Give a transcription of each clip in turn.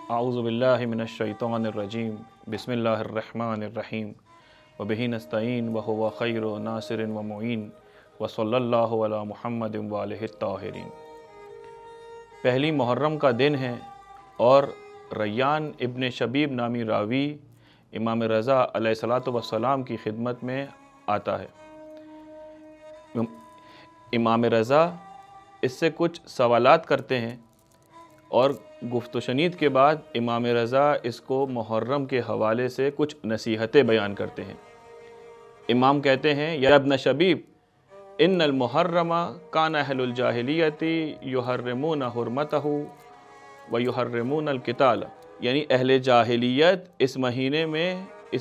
अऊज़ु बिल्लाहि मिनश्शैतानिर्रजीम बिस्मिल्लाहिर्रहमानिर्रहीम वबिही नस्तईन व हुवा खैरु नासिरिन व मुईन व सल्लल्लाहु अला मुहम्मदिन व आलिहि ताहिरीन। पहली मुहर्रम का दिन है और रैयान इब्न शबीब नामी रावी इमाम रज़ा अलैहिस्सलातु वस्सलाम की खिदमत में आता है। इमाम रज़ा इससे कुछ सवालात करते हैं और गुफ्त शनीद के बाद इमाम रज़ा इसको मुहर्रम के हवाले से कुछ नसीहतें बयान करते हैं। इमाम कहते हैं, या इब्न शबीब इन्नल मुहर्रमा कान अहलुल जाहिलियती युहर्रिमून हुर्मतहु व युहर्रिमून अल क़िताल, यानी अहले जाहिलियत इस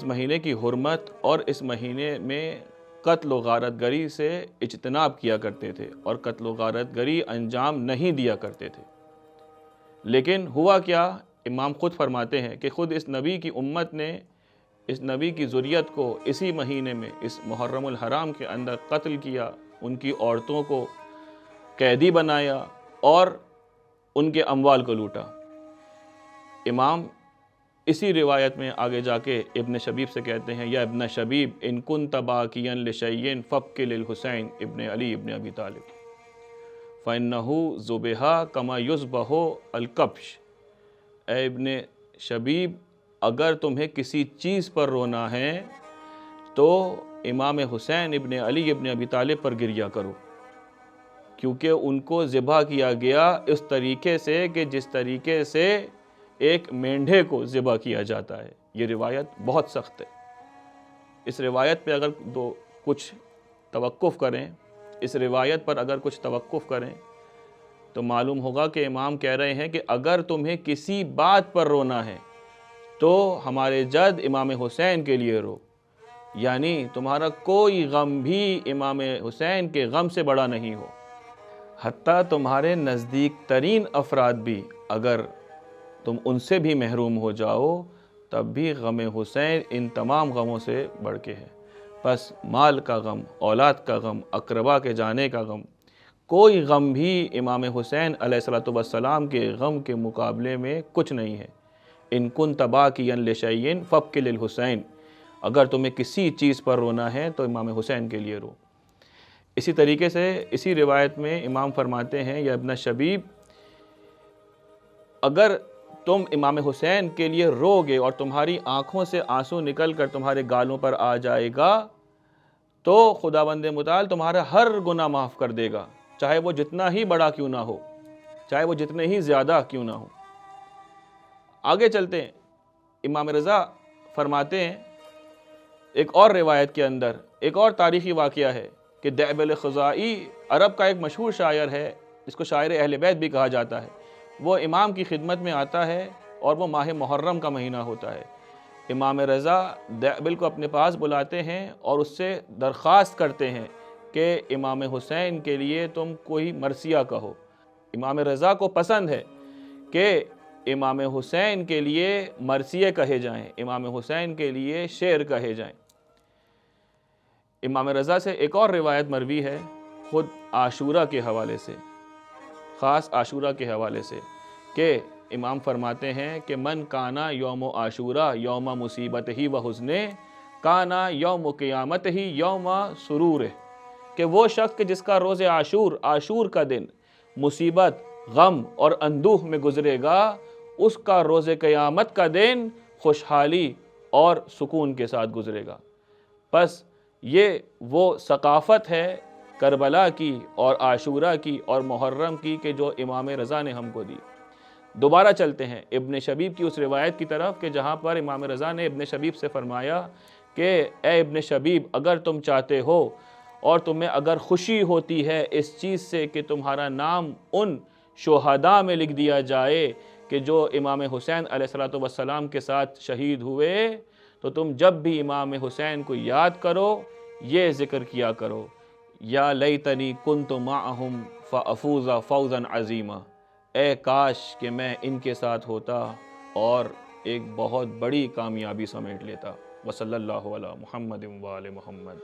महीने की हुर्मत और इस महीने में कत्ल व गारतगरी से इज्तनाब किया करते थे और कत्ल व गारतगरी अंजाम नहीं दिया करते थे। लेकिन हुआ क्या, इमाम ख़ुद फरमाते हैं कि ख़ुद इस नबी की उम्मत ने इस नबी की ज़ुरियत को इसी महीने में इस मुहर्रमुल हराम के अंदर कत्ल किया, उनकी औरतों को कैदी बनाया और उनके अमवाल को लूटा। इमाम इसी रिवायत में आगे जाके इब्न शबीब से कहते हैं, या इब्न शबीब इन कुन्त बाकियन लिशय्यिन फब्कि लिल हुसैन इब्न अली इब्न अबी तालिब फ़इन्नहु ज़ुबिहा कमा युज़बहु अल-कब्श। ए इब्न शबीब, अगर तुम्हें किसी चीज़ पर रोना है तो इमाम हुसैन इब्न अली इब्न अबी तालिब पर गिरिया करो, क्योंकि उनको ज़िबा किया गया इस तरीके से कि जिस तरीके से एक मेंढे को ज़िबा किया जाता है। ये रिवायत बहुत सख्त है। इस रिवायत पे अगर कुछ तवक्कुफ़ करें, इस रिवायत पर अगर कुछ तवक्कुफ़ करें तो मालूम होगा कि इमाम कह रहे हैं कि अगर तुम्हें किसी बात पर रोना है तो हमारे जद इमाम हुसैन के लिए रो, यानी तुम्हारा कोई गम भी इमाम हुसैन के गम से बड़ा नहीं हो। हत्ता तुम्हारे नज़दीक तरीन अफराद भी अगर तुम उनसे भी महरूम हो जाओ तब भी गम हुसैन इन तमाम गमों से बढ़ के है। बस माल का गम, औलाद का गम, अक़रबा के जाने का गम, कोई गम भी इमाम हुसैन अलैहिस्सलातु वस्सलाम के गम के मुकाबले में कुछ नहीं है। इन कुन्त बाकियन लिशय्यिन फब्कि लिल हुसैन, अगर तुम्हें किसी चीज़ पर रोना है तो इमाम हुसैन के लिए रो। इसी तरीके से इसी रिवायत में इमाम फरमाते हैं, या इब्न शबीब, अगर तुम इमाम हुसैन के लिए रोगे और तुम्हारी आँखों से आंसू निकल कर तुम्हारे गालों पर आ जाएगा तो खुदावंद मुताल तुम्हारा हर गुनाह माफ़ कर देगा, चाहे वो जितना ही बड़ा क्यों ना हो, चाहे वो जितने ही ज़्यादा क्यों ना हो। आगे चलते हैं। इमाम रज़ा फरमाते हैं, एक और रिवायत के अंदर एक और तारीख़ी वाक़या है कि दअब ख़ुज़ाई अरब का एक मशहूर शायर है, जिसको शायर अहले बैत भी कहा जाता है। वो इमाम की खिदमत में आता है और वो माह मुहर्रम का महीना होता है। इमाम रज़ा दअबिल को अपने पास बुलाते हैं और उससे दरख्वास्त करते हैं कि इमाम हुसैन के लिए तुम कोई मरसिया कहो। इमाम रज़ा को पसंद है कि इमाम हुसैन के लिए मरसिए कहे जाएं, इमाम हुसैन के लिए शेर कहे जाएं। इमाम रज़ा से एक और रिवायत मरवी है ख़ुद आशूरा के हवाले से, ख़ास आशूरा के हवाले से, कि इमाम फरमाते हैं कि मन काना यौम आशूरा यौम मुसीबत ही व हुज़्ने काना यौम क़ियामत ही यौम सुरूर, कि वो शख्स जिसका रोज़ आशूर का दिन मुसीबत, गम और अंदूह में गुज़रेगा, उसका रोज़ क़यामत का दिन खुशहाली और सुकून के साथ गुज़रेगा। बस ये वो सकाफ़त है करबला की और आशूरा की और मुहर्रम की कि जो इमाम रज़ा ने हमको दी। दोबारा चलते हैं इब्न शबीब की उस रिवायत की तरफ कि जहाँ पर इमाम रज़ा ने इब्न शबीब से फ़रमाया कि ए इब्न शबीब, अगर तुम चाहते हो और तुम्हें अगर खुशी होती है इस चीज़ से कि तुम्हारा नाम उन शुहदा में लिख दिया जाए कि जो इमाम हुसैन अलैहिस्सलातु वस्सलाम के साथ शहीद हुए, तो तुम जब भी इमाम हुसैन को याद करो ये ज़िक्र किया करो, या लैतनी कुन्तु माअहुम फ़अफ़ूज़ फ़ौज़न अज़ीमा, ए काश कि मैं इनके साथ होता और एक बहुत बड़ी कामयाबी समेट लेता। वसल्लल्लाहु अला मुहम्मदिन व आले मुहम्मद।